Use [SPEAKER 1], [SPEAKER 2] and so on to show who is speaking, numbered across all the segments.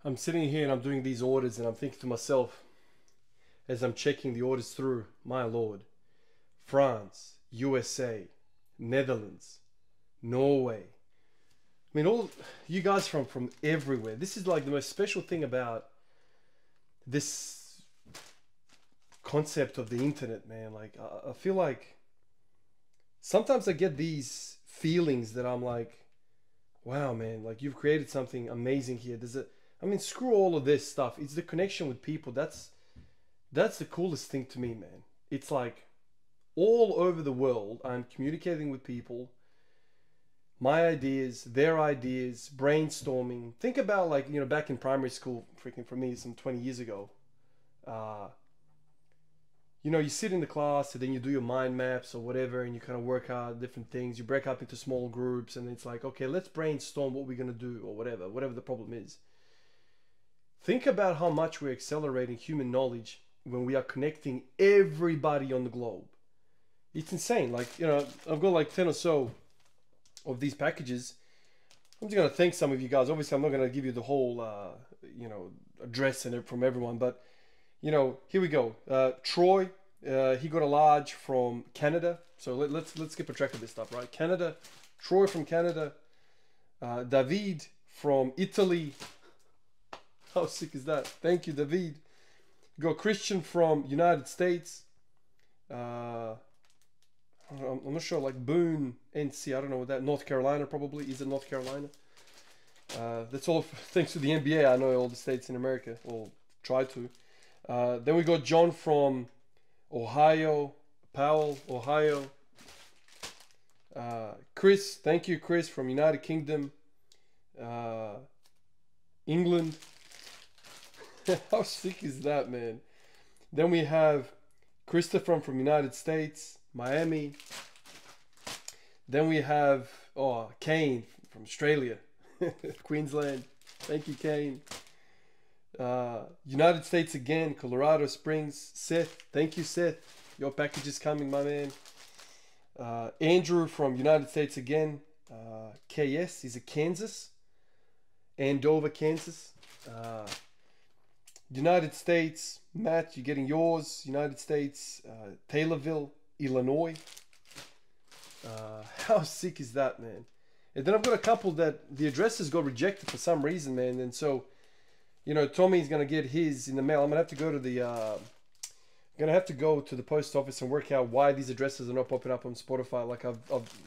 [SPEAKER 1] I'm sitting here and I'm doing these orders and I'm thinking to myself as I'm checking the orders through, my lord, France, USA, Netherlands, Norway. I mean, all you guys from everywhere. This is like the most special thing about this concept of the internet, man. Like, I feel like sometimes I get these feelings that I'm like, wow, man, like you've created something amazing here. I mean, screw all of this stuff. It's the connection with people. That's the coolest thing to me, man. It's like all over the world, I'm communicating with people, my ideas, their ideas, brainstorming. Think about like, back in primary school, freaking for me, some 20 years ago. Uh, you sit in the class and then you do your mind maps or whatever and you kind of work out different things. You break up into small groups and it's like, okay, let's brainstorm what we're going to do or whatever the problem is. Think about how much we're accelerating human knowledge when we are connecting everybody on the globe. It's insane. Like, I've got like 10 or so of these packages. I'm just going to thank some of you guys. Obviously, I'm not going to give you the whole, address and from everyone, but, here we go. Troy, he got a large from Canada. So let's skip a track of this stuff, right? Canada, Troy from Canada, David from Italy. How sick is that? Thank you, David. You got Christian from United States. I'm not sure, like Boone, NC, I don't know what that, North Carolina probably. Is it North Carolina? That's all thanks to the NBA. I know all the states in America, or try to. Then we got John from Ohio, Powell, Ohio. Chris, thank you, Chris from United Kingdom, England. How sick is that, man? Then we have Christopher from United States, Miami. Then we have Kane from Australia, Queensland. Thank you, Kane. United States again, Colorado Springs. Seth, thank you, Seth. Your package is coming, my man. Andrew from United States again. KS, he's a Kansas. Andover, Kansas. United States, Matt, you're getting yours. United States, Taylorville, Illinois. How sick is that, man? And then I've got a couple that the addresses got rejected for some reason, man. And so, Tommy's gonna get his in the mail. I'm gonna have to go to the post office and work out why these addresses are not popping up on Spotify. Like I've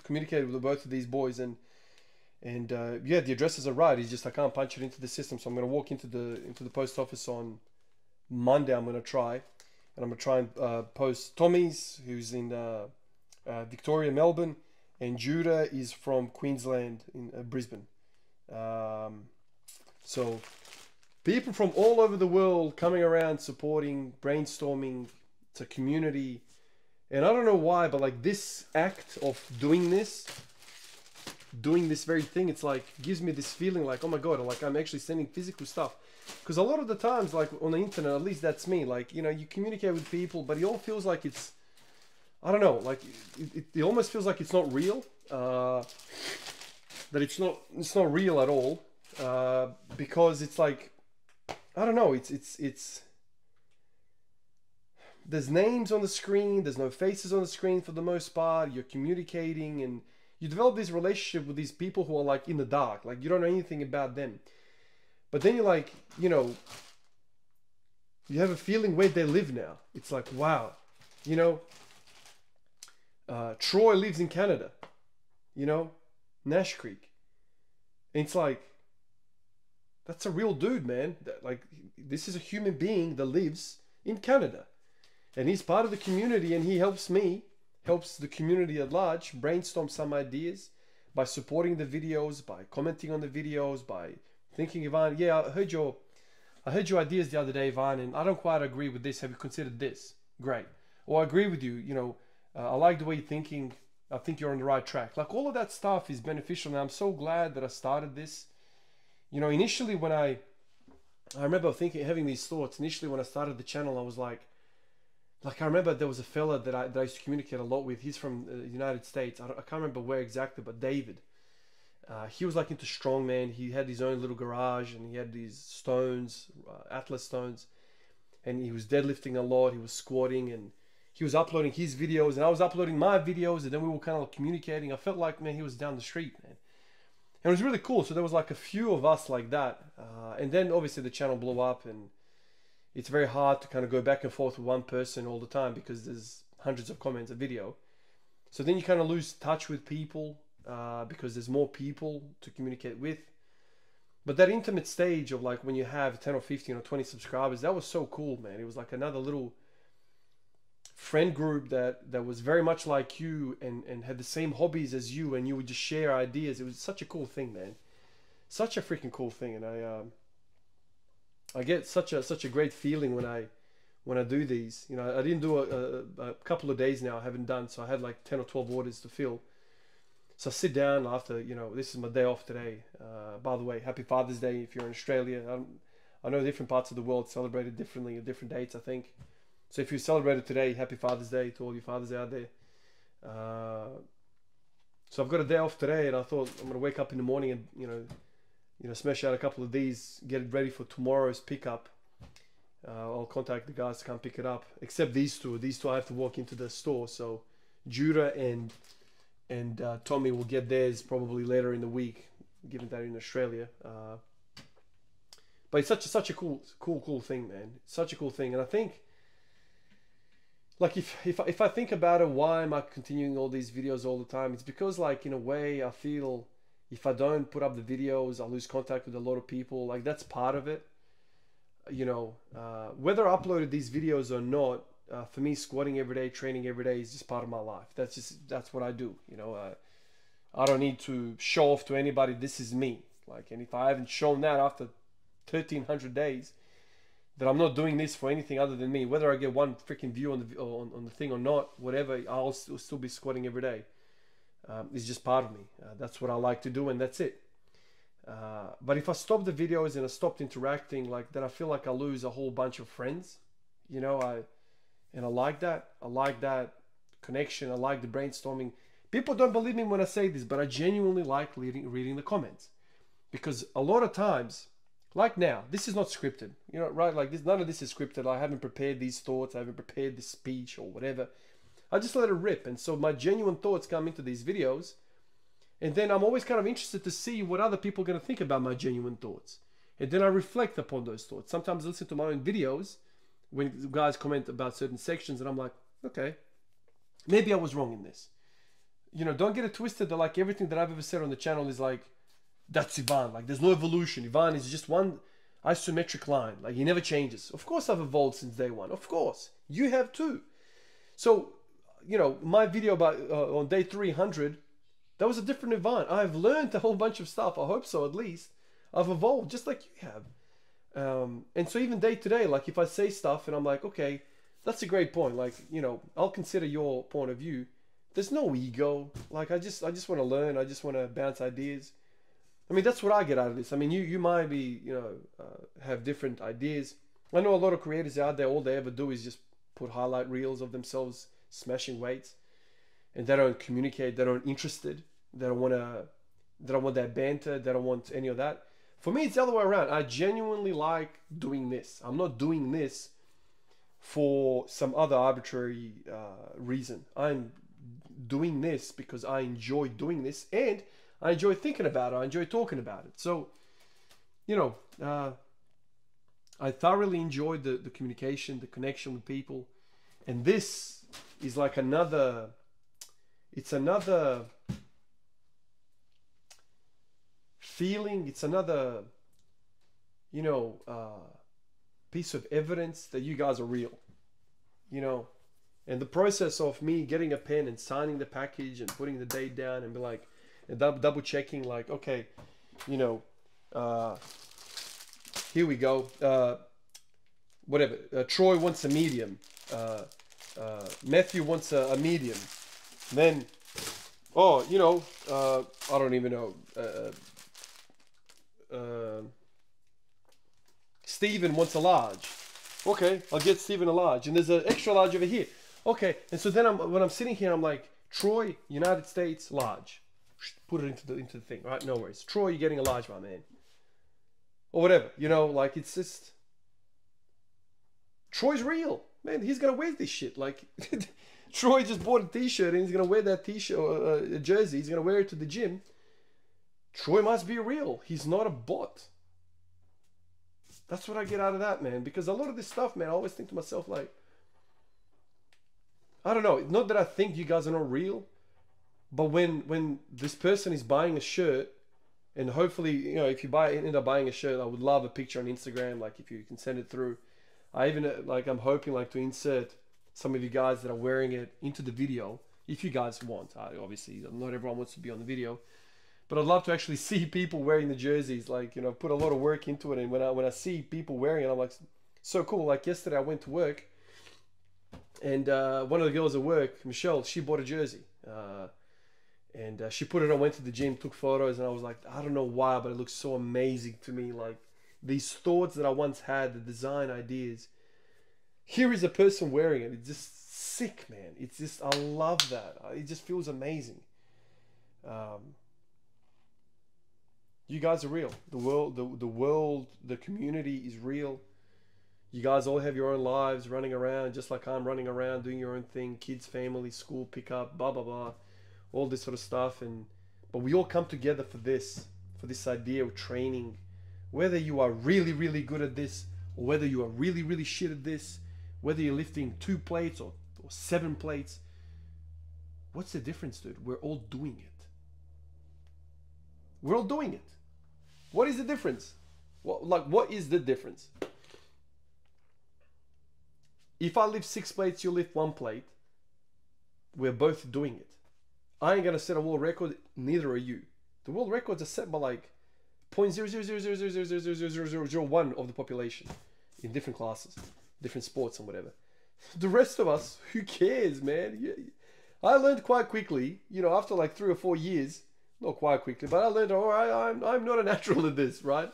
[SPEAKER 1] communicated with both of these boys and yeah, the addresses are right. It's just I can't punch it into the system, so I'm gonna walk into the post office on Monday. I'm gonna try, and I'm gonna try and post Tommy's, who's in Victoria, Melbourne, and Judah is from Queensland in Brisbane. So people from all over the world coming around, supporting, brainstorming. It's a community, and I don't know why, but like this act of doing this very thing, it's like gives me this feeling like, oh my god, like I'm actually sending physical stuff. Because a lot of the times, like on the internet, at least that's me, like you communicate with people, but it all feels like it's, I don't know, like it almost feels like it's not real, that it's not real at all, because it's like, I don't know, it's there's names on the screen, there's no faces on the screen for the most part. You're communicating and you develop this relationship with these people who are like in the dark, like you don't know anything about them. But then you're like, you have a feeling where they live now. It's like, wow, Troy lives in Canada, Nash Creek. And it's like, that's a real dude, man. Like, this is a human being that lives in Canada. And he's part of the community and he helps the community at large brainstorm some ideas by supporting the videos, by commenting on the videos, by thinking, Ivan, yeah, I heard your ideas the other day, Ivan, and I don't quite agree with this. Have you considered this? Great. Or I agree with you, I like the way you're thinking. I think you're on the right track. Like all of that stuff is beneficial. And I'm so glad that I started this. Initially when I remember having these thoughts. Initially when I started the channel, I was like I remember there was a fella that I used to communicate a lot with. He's from the United States. I can't remember where exactly, but David. He was like into strongman. He had his own little garage, and he had these stones, Atlas stones, and he was deadlifting a lot. He was squatting, and he was uploading his videos, and I was uploading my videos, and then we were kind of like communicating. I felt like, man, he was down the street, man. And it was really cool. So there was like a few of us like that. And then obviously the channel blew up, and it's very hard to kind of go back and forth with one person all the time because there's hundreds of comments a video. So then you kind of lose touch with people because there's more people to communicate with. But that intimate stage of like when you have 10 or 15 or 20 subscribers, that was so cool, man. It was like another little friend group that was very much like you and had the same hobbies as you, and you would just share ideas. It was such a cool thing, man. Such a freaking cool thing. And I get such a great feeling when I do these. You know, I didn't do a couple of days now. I haven't done, so I had like 10 or 12 orders to fill. So I sit down after, you know, this is my day off today. By the way, happy Father's Day if you're in Australia. I know different parts of the world celebrate it differently at different dates, I think. So if you celebrated today, happy Father's Day to all you fathers out there. So I've got a day off today, and I thought I'm gonna wake up in the morning and you know smash out a couple of these, get it ready for tomorrow's pickup. I'll contact the guys to come pick it up. Except these two. These two I have to walk into the store. So Djuric and Tommy will get theirs probably later in the week, given that in Australia. But it's such a cool thing, man. Such a cool thing, and I think. Like if I think about it, why am I continuing all these videos all the time? It's because like in a way I feel if I don't put up the videos, I'll lose contact with a lot of people. Like that's part of it. You know, whether I uploaded these videos or not, for me, squatting every day, training every day is just part of my life. That's what I do. You know, I don't need to show off to anybody. This is me. Like, and if I haven't shown that after 1,300 days, that I'm not doing this for anything other than me. Whether I get one freaking view on the thing or not, whatever, I'll still be squatting every day. It's just part of me. That's what I like to do, and that's it. But if I stop the videos and I stopped interacting, like then I feel like I lose a whole bunch of friends. You know, I like that. I like that connection. I like the brainstorming. People don't believe me when I say this, but I genuinely like reading the comments, because a lot of times. Like now, this is not scripted, you know, right? Like this, none of this is scripted. I haven't prepared these thoughts. I haven't prepared this speech or whatever. I just let it rip. And so my genuine thoughts come into these videos. And then I'm always kind of interested to see what other people are going to think about my genuine thoughts. And then I reflect upon those thoughts. Sometimes I listen to my own videos when guys comment about certain sections and I'm like, okay, maybe I was wrong in this. You know, don't get it twisted that like everything that I've ever said on the channel is like, that's Ivan. Like, there's no evolution. Ivan is just one isometric line. Like, he never changes. Of course, I've evolved since day one. Of course, you have too. So, you know, my video about on day 300, that was a different Ivan. I've learned a whole bunch of stuff. I hope so, at least. I've evolved just like you have. And so even day to day, like if I say stuff and I'm like, okay, that's a great point. Like, you know, I'll consider your point of view. There's no ego. Like, I just want to learn. I just want to bounce ideas. I mean, that's what I get out of this. I mean, you might be, you know, have different ideas. I know a lot of creators out there, all they ever do is just put highlight reels of themselves smashing weights. And they don't communicate, they're not interested. They don't want that banter, they don't want any of that. For me, it's the other way around. I genuinely like doing this. I'm not doing this for some other arbitrary reason. I'm doing this because I enjoy doing this, and I enjoy thinking about it. I enjoy talking about it. So, you know, I thoroughly enjoyed the communication, the connection with people. And this is like another, it's another feeling. It's another, you know, piece of evidence that you guys are real, you know. And the process of me getting a pen and signing the package and putting the date down and be like, and double checking, like, okay, you know, here we go. Whatever. Troy wants a medium. Matthew wants a medium. Then, oh, you know, I don't even know. Steven wants a large. Okay, I'll get Steven a large. And there's an extra large over here. Okay, and so then when I'm sitting here, I'm like, Troy, United States, large. put it into the thing, right? No worries. Troy, you're getting a large, my man. Or whatever, you know, like it's just Troy's real, man. He's gonna wear this shit. Like Troy just bought a t-shirt and he's gonna wear that t-shirt, a jersey. He's gonna wear it to the gym. Troy must be real. He's not a bot. That's what I get out of that, man. Because a lot of this stuff, man, I always think to myself, like, I don't know. Not that I think you guys are not real, but when this person is buying a shirt, and hopefully, you know, if you end up buying a shirt, I would love a picture on Instagram. Like, if you can send it through. I even, like, I'm hoping, like, to insert some of you guys that are wearing it into the video, if you guys want. Obviously, not everyone wants to be on the video. But I'd love to actually see people wearing the jerseys, like, you know, put a lot of work into it. And when I see people wearing it, I'm like, so cool. Like yesterday, I went to work, and one of the girls at work, Michelle, she bought a jersey, and she put it on, went to the gym, took photos, and I was like, I don't know why, but it looks so amazing to me. Like these thoughts that I once had, the design ideas. Here is a person wearing it. It's just sick, man. It's just, I love that. It just feels amazing. You guys are real. The world, the community is real. You guys all have your own lives running around, just like I'm running around, doing your own thing. Kids, family, school, pickup, blah, blah, blah. All this sort of stuff. But we all come together for this idea of training. Whether you are really, really good at this, or whether you are really, really shit at this, whether you're lifting 2 plates or 7 plates. What's the difference, dude? We're all doing it. We're all doing it. What is the difference? What is the difference? If I lift 6 plates, you lift 1 plate. We're both doing it. I ain't gonna set a world record. Neither are you. The world records are set by like 0.00000000001 of the population in different classes, different sports and whatever. The rest of us, who cares, man? I learned quite quickly, you know, after like 3 or 4 years. Not quite quickly, but I learned, all right, I'm not a natural at this, right?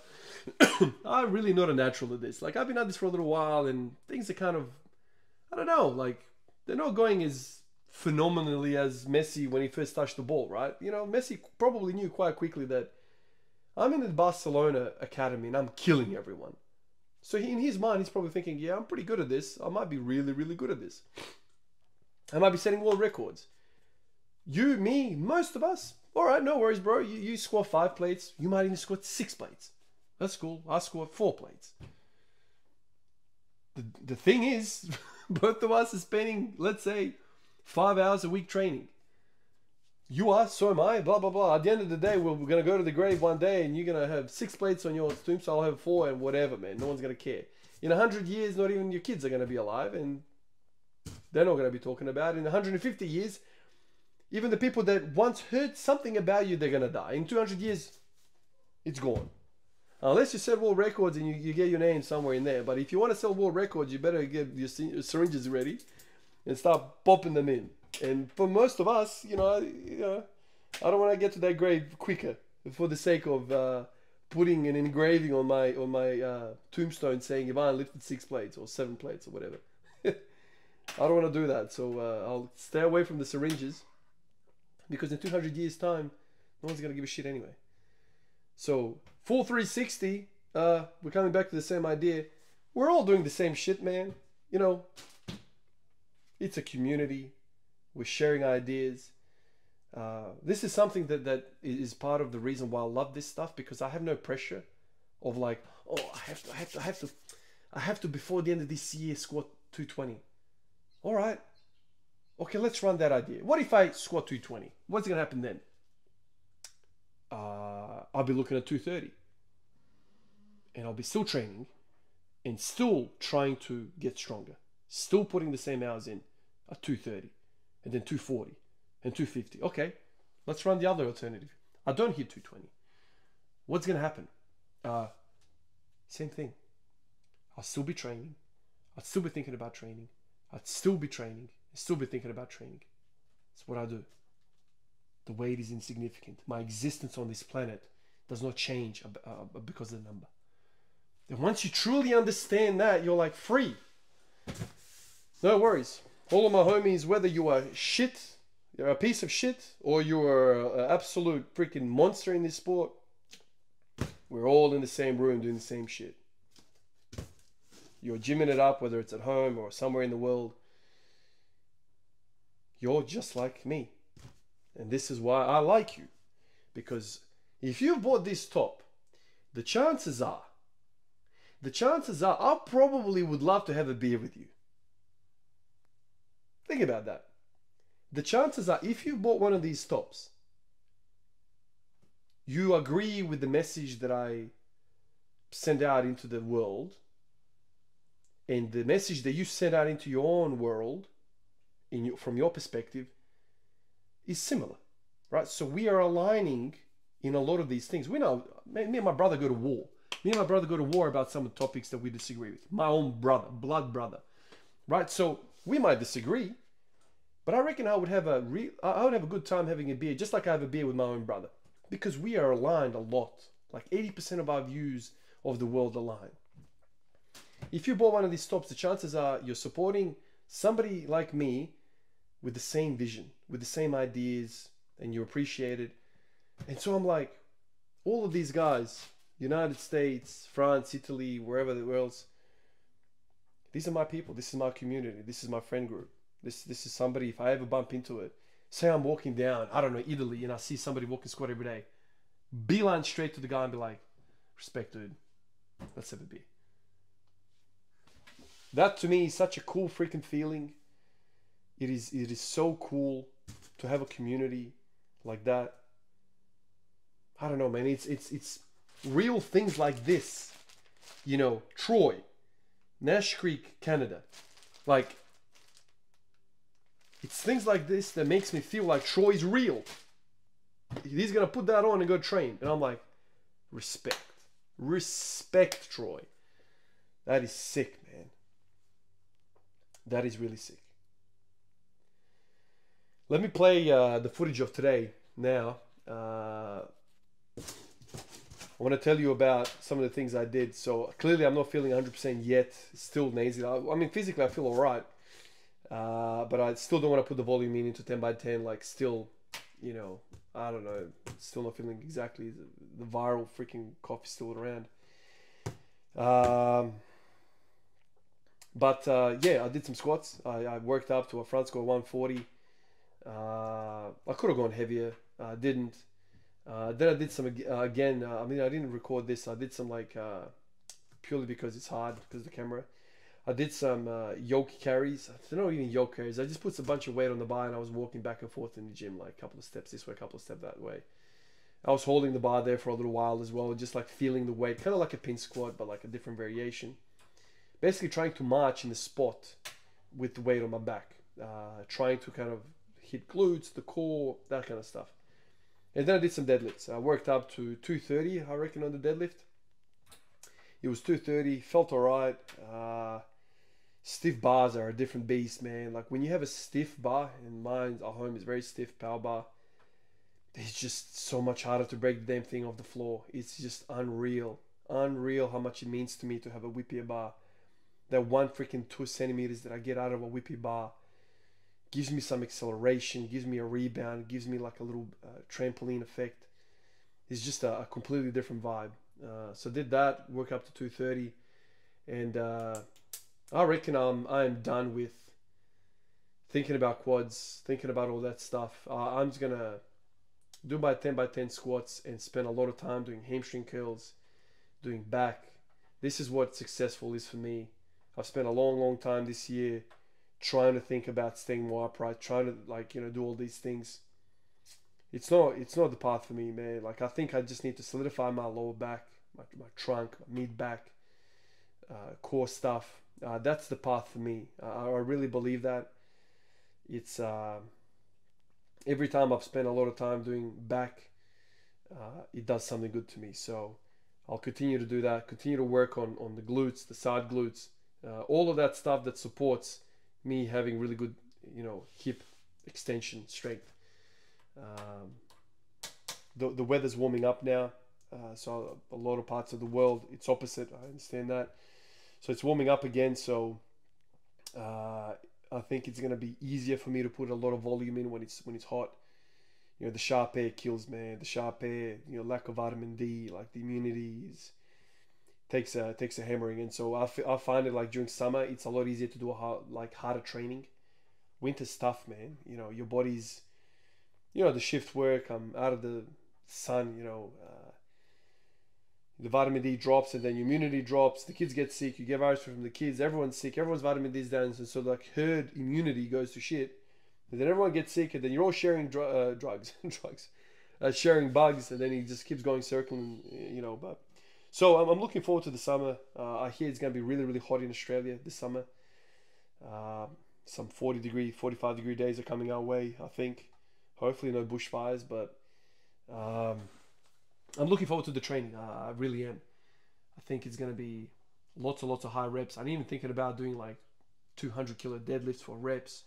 [SPEAKER 1] I'm really not a natural at this. Like, I've been at this for a little while, and things are kind of, I don't know, like, they're not going as phenomenally as Messi when he first touched the ball, right? You know, Messi probably knew quite quickly that I'm in the Barcelona academy and I'm killing everyone. So in his mind, he's probably thinking, yeah, I'm pretty good at this. I might be really, really good at this. I might be setting world records. You, me, most of us, all right, no worries, bro. You score 5 plates. You might even score 6 plates. That's cool. I scored 4 plates. The thing is, both of us are spending, let's say, 5 hours a week training. You are, so am I, blah, blah, blah. At the end of the day, we're going to go to the grave one day and you're going to have 6 plates on your tombstone. I'll have 4 and whatever, man. No one's going to care. In 100 years, not even your kids are going to be alive and they're not going to be talking about it. In 150 years, even the people that once heard something about you, they're going to die. In 200 years, it's gone. Unless you set world records and you get your name somewhere in there. But if you want to sell world records, you better get your syringes ready and start popping them in. And for most of us, I don't want to get to that grave quicker for the sake of putting an engraving on my tombstone saying Ivan lifted 6 plates or 7 plates or whatever. I don't want to do that. So I'll stay away from the syringes. Because in 200 years' time, no one's going to give a shit anyway. So, full 360, we're coming back to the same idea. We're all doing the same shit, man. You know, it's a community. We're sharing ideas. This is something that is part of the reason why I love this stuff, because I have no pressure of like, oh, I have to before the end of this year squat 220. All right. Okay, let's run that idea. What if I squat 220? What's going to happen then? I'll be looking at 230. And I'll be still training and still trying to get stronger. Still putting the same hours in at 230 and then 240 and 250. Okay, let's run the other alternative. I don't hit 220. What's going to happen? Same thing. I'll still be training. I'll still be thinking about training. I'd still be training. Still be thinking about training. It's what I do. The weight is insignificant. My existence on this planet does not change because of the number. And once you truly understand that, you're like free. No worries. All of my homies, whether you are shit, you're a piece of shit or you're an absolute freaking monster in this sport, we're all in the same room doing the same shit. You're gymming it up, whether it's at home or somewhere in the world. You're just like me. And this is why I like you. Because if you bought this top, the chances are, I probably would love to have a beer with you. Think about that. The chances are, if you bought one of these tops, you agree with the message that I send out into the world, and the message that you send out into your own world, from your perspective, is similar, right? So we are aligning in a lot of these things. We know, me and my brother go to war. Me and my brother go to war about some of the topics that we disagree with. My own brother, blood brother, right? So we might disagree, but I reckon I would have a good time having a beer, just like I have a beer with my own brother, because we are aligned a lot. Like 80% of our views of the world align. If you bought one of these tops, the chances are you're supporting somebody like me with the same vision, with the same ideas, and you appreciate it. And so I'm like, all of these guys, United States, France, Italy, wherever else, these are my people. This is my community. This is my friend group. This is somebody, if I ever bump into it, say I'm walking down, I don't know, Italy, and I see somebody walking squat every day, beeline straight to the guy and be like, respect, dude. Let's have a beer. That to me is such a cool freaking feeling. It is so cool to have a community like that. I don't know, man. It's real things like this. You know, Troy, Nash Creek, Canada. Like, it's things like this that makes me feel like Troy's real. He's gonna put that on and go train, and I'm like, respect, respect, Troy. That is sick, man. That is really sick. Let me play the footage of today now. I want to tell you about some of the things I did. So clearly I'm not feeling 100% yet. Still nasal. I mean, physically I feel alright. But I still don't want to put the volume into 10 by 10. Like, still, you know, I don't know. Still not feeling exactly. The viral freaking cough is still around. Yeah, I did some squats. I worked up to a front squat 140. I could have gone heavier. I didn't. Then I did some again. I mean, I didn't record this. I did some like purely because it's hard because of the camera. I did some yoke carries. They're not even yoke carries. I just put a bunch of weight on the bar and I was walking back and forth in the gym, like a couple of steps this way, a couple of steps that way. I was holding the bar there for a little while as well, just like feeling the weight, kind of like a pin squat, but like a different variation. Basically trying to march in the spot with the weight on my back. Trying to kind of hit glutes, the core, that kind of stuff. And then I did some deadlifts. I worked up to 230, I reckon, on the deadlift. It was 230, felt alright. Stiff bars are a different beast, man. Like when you have a stiff bar, and mine at home is very stiff power bar, it's just so much harder to break the damn thing off the floor. It's just unreal. Unreal how much it means to me to have a whippy bar. That 1 freaking 2 centimeters that I get out of a whippy bar gives me some acceleration, gives me a rebound, gives me like a little trampoline effect. It's just a completely different vibe. So did that, work up to 230, and I reckon I'm done with thinking about quads, thinking about all that stuff. I'm just gonna do my 10 by 10 squats and spend a lot of time doing hamstring curls, doing back. This is what successful is for me. I've spent a long time this year trying to think about staying more upright, trying to, like, you know, do all these things. It's not the path for me, man. Like, I think I just need to solidify my lower back, my trunk, my mid back, core stuff. That's the path for me. I really believe that. It's every time I've spent a lot of time doing back, it does something good to me. So I'll continue to do that, continue to work on the glutes, the side glutes, all of that stuff that supports me having really good, you know, hip extension strength. The weather's warming up now, so a lot of parts of the world it's opposite. I understand that, so it's warming up again. So I think it's gonna be easier for me to put a lot of volume in when it's hot. You know, the sharp air kills, man. The sharp air, you know, lack of vitamin D, like the immunity is takes a hammering. And so I find it like during summer, it's a lot easier to do harder training. Winter's tough, man. You know, your body's, you know, the shift work. I'm out of the sun. You know, the vitamin D drops, and then your immunity drops. The kids get sick. You get virus from the kids. Everyone's sick. Everyone's vitamin D is down, and so like herd immunity goes to shit. And then everyone gets sick, and then you're all sharing drugs, sharing bugs, and then he just keeps going circling, you know. But so I'm looking forward to the summer. I hear it's gonna be really, really hot in Australia this summer. Some 40 degree, 45 degree days are coming our way, I think. Hopefully no bushfires, but I'm looking forward to the training. I really am. I think it's gonna be lots and lots of high reps. I'm even thinking about doing like 200 kilo deadlifts for reps.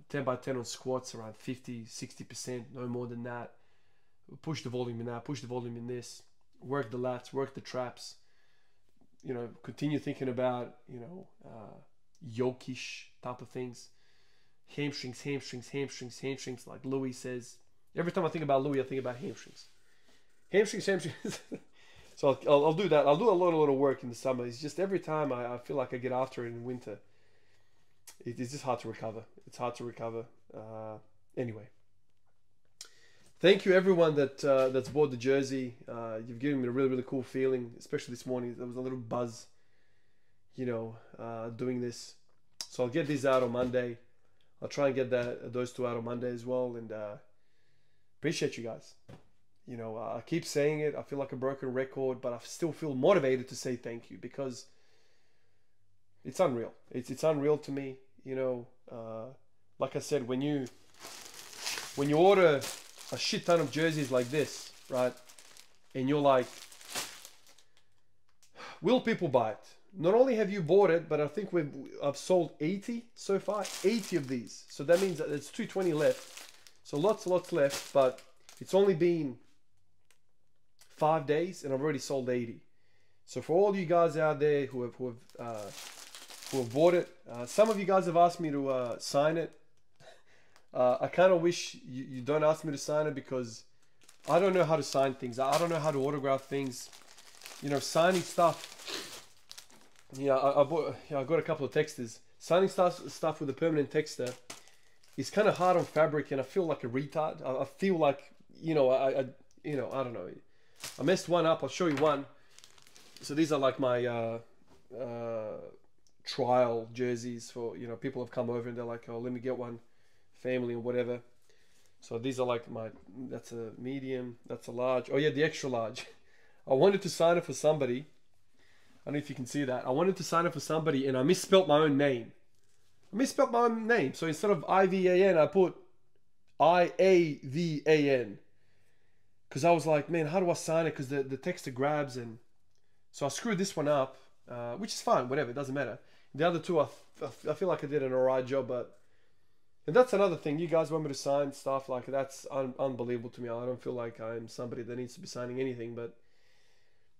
[SPEAKER 1] 10 by 10 on squats around 50-60%, no more than that. Push the volume in that, push the volume in this, work the lats, work the traps, you know, continue thinking about, you know, yokish type of things. Hamstrings, hamstrings, hamstrings, hamstrings, like Louis says. Every time I think about Louis, I think about hamstrings. Hamstrings, hamstrings. So I'll do that. I'll do a lot of work in the summer. It's just every time I feel like I get after it in winter, it's just hard to recover. It's hard to recover. Anyway, thank you everyone that's bought the jersey. You've given me a really, really cool feeling, especially this morning. There was a little buzz, you know, doing this. So I'll get these out on Monday. I'll try and get those two out on Monday as well. And appreciate you guys. You know, I keep saying it. I feel like a broken record, but I still feel motivated to say thank you because it's unreal. It's unreal to me. You know, like I said, when you order a shit ton of jerseys like this, right? And you're like, will people buy it? Not only have you bought it, but I think I've sold 80 so far, 80 of these. So that means that there's 220 left. So lots left, but it's only been 5 days and I've already sold 80. So for all you guys out there who have bought it, some of you guys have asked me to sign it. I kind of wish you don't ask me to sign it because I don't know how to sign things. I don't know how to autograph things. You know, signing stuff. Yeah, I got a couple of texters. Signing stuff with a permanent texter is kind of hard on fabric, and I feel like a retard. I feel like, you know, I don't know. I messed one up. I'll show you one. So these are like my trial jerseys for, you know, people have come over and they're like, oh, let me get one, family and whatever. So these are like that's a medium, that's a large. Oh yeah, the extra large. I wanted to sign it for somebody. I don't know if you can see that. I wanted to sign it for somebody and I misspelt my own name. So instead of I-V-A-N, I put I-A-V-A-N. Because I was like, man, how do I sign it? Because the texter grabs, and so I screwed this one up, which is fine, whatever, it doesn't matter. The other two, I feel like I did an alright job, and that's another thing. You guys want me to sign stuff, like that's unbelievable to me. I don't feel like I'm somebody that needs to be signing anything, but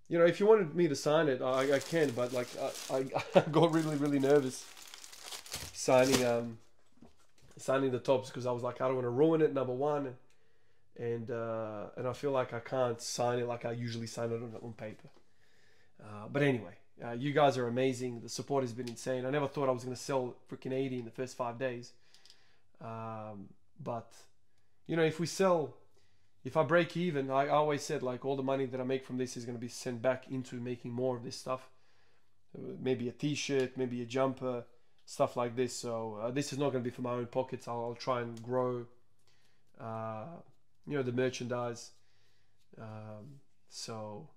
[SPEAKER 1] you know, if you wanted me to sign it, I can, but like I got really nervous signing the tops because I was like, I don't want to ruin it, number one, and I feel like I can't sign it like I usually sign it on paper. But anyway, you guys are amazing. The support has been insane. I never thought I was going to sell freaking 80 in the first 5 days. But, you know, if I break even, I always said like all the money that I make from this is going to be sent back into making more of this stuff. Maybe a t-shirt, maybe a jumper, stuff like this. So this is not going to be for my own pockets. I'll try and grow, you know, the merchandise. So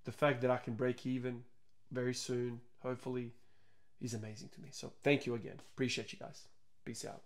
[SPEAKER 1] the fact that I can break even very soon, hopefully, is amazing to me. So thank you again. Appreciate you guys. Peace out.